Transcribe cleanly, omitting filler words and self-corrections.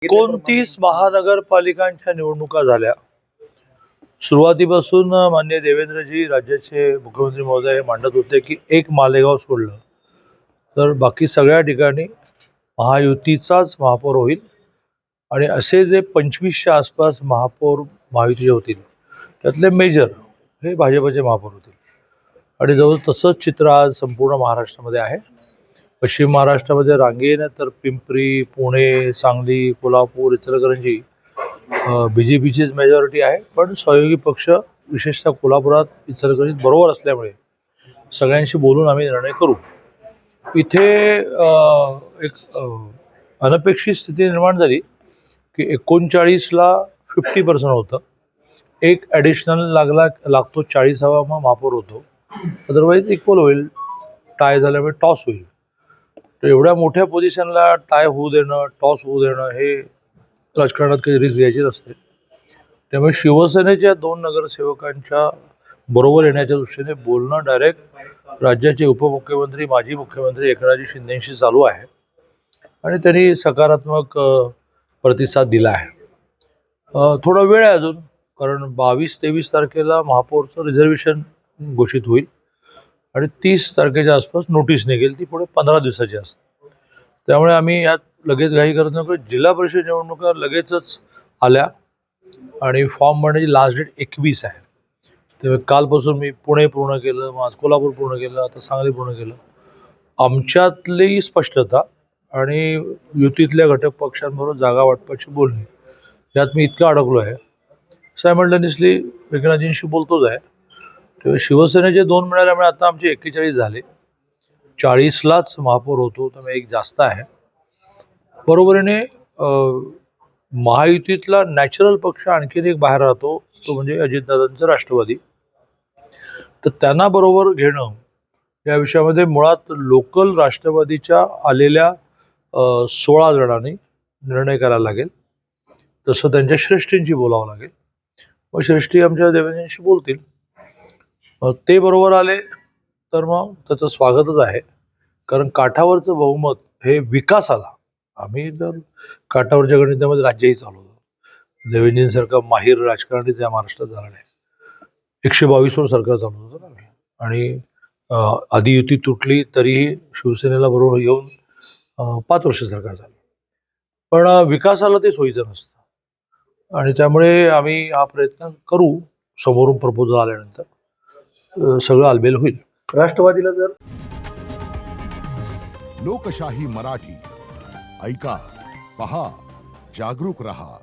29 महानगरपालिकांच्या निवडणुका झाल्या. सुरुवातीपासून माननीय देवेंद्रजी राज्याचे मुख्यमंत्री महोदय मांडत होते की एक मालेगाव सोडलं तर बाकी सगळ्या ठिकाणी महायुतीचाच महापौर होईल आणि असे जे 25च्या आसपास महापौर महायुतीचे होतील त्यातले मेजर हे भाजपचे महापौर होतील आणि जवळ तसंच चित्र आज संपूर्ण महाराष्ट्रामध्ये आहे. पश्चिम महाराष्ट्रामध्ये रांगेने तर पिंपरी, पुणे, सांगली, कोल्हापूर, इचलकरंजी BJPचीच मेजॉरिटी आहे, पण सहयोगी पक्ष विशेषतः कोल्हापुरात, इचलकरंजीत बरोबर असल्यामुळे सगळ्यांशी बोलून आम्ही निर्णय करू. इथे एक अनपेक्षित स्थिती निर्माण झाली की 39ला 50% होतं, एक ॲडिशनल लागतो 40वा महापौर होतो, अदरवाईज इक्वल होईल, टाय झाल्यामुळे टॉस होईल. तर एवढ्या मोठ्या पोझिशनला टाय होऊ देणं, टॉस होऊ देणं हे राजकारणात काही रिस्क घ्यायची नसते. त्यामुळे शिवसेनेच्या 2 नगरसेवकांच्या बरोबर येण्याच्या दृष्टीने बोलणं डायरेक्ट राज्याचे उपमुख्यमंत्री माजी मुख्यमंत्री एकनाथजी शिंदेशी चालू आहे आणि त्यांनी सकारात्मक प्रतिसाद दिला आहे. थोडा वेळ आहे अजून, कारण 22-23 तारखेला महापौरचं रिझर्वेशन घोषित होईल आणि 30 तारखेच्या आसपास नोटीस निघेल, ती पुढे 15 दिवसाची असते. त्यामुळे आम्ही यात लगेच घाई करत नको. जिल्हा परिषद निवडणुका लगेचच आल्या आणि फॉर्म भरण्याची लास्ट डेट 21 आहे. त्यामुळे कालपासून मी पुणे पूर्ण केलं, मग आज कोल्हापूर पूर्ण केलं, आता सांगली पूर्ण केलं. आमच्यातली स्पष्टता आणि युतीतल्या घटक पक्षांबरोबर जागा वाटपाची बोलणी यात मी इतकं अडकलो आहे. सायमल्टेनियसली एकनाथजींशी बोलतोच आहे. तेव्हा शिवसेनेचे 2 मिळाल्यामुळे आता आमचे 41 झाले. 40लाच महापौर होतो, त्यामुळे एक जास्त आहे. बरोबरीने महायुतीतला नॅचरल पक्ष आणखीन एक बाहेर राहतो, तो म्हणजे अजितदादांचं राष्ट्रवादी. तर त्यांना बरोबर घेणं या विषयामध्ये मुळात लोकल राष्ट्रवादीच्या आलेल्या 16 जणांनी निर्णय करायला लागेल. तसं त्यांच्या श्रेष्ठींशी बोलावं लागेल. मग श्रेष्ठी आमच्या देवेंद्रजींशी बोलतील. ते बरोबर आले तर मग त्याचं स्वागतच आहे, कारण काठावरचं बहुमत हे विकासाला, आम्ही तर काठावरच्या गणितामध्ये राज्यही चालवतो. देवेंद्रजींसारखा माहीर राजकारणी त्या महाराष्ट्रात झाला नाही. 122 वर सरकार चालवत होतं आम्ही, आणि आधी युती तुटली तरीही शिवसेनेला बरोबर येऊन 5 वर्ष सरकार झालं. पण विकासाला ते सोयीचं नसतं आणि त्यामुळे आम्ही हा प्रयत्न करू. समोरून प्रपोजल आल्यानंतर सगळं आलबेल होईल. राष्ट्रवादीला जर लोकशाही मराठी ऐका, पहा, जागरूक रहा.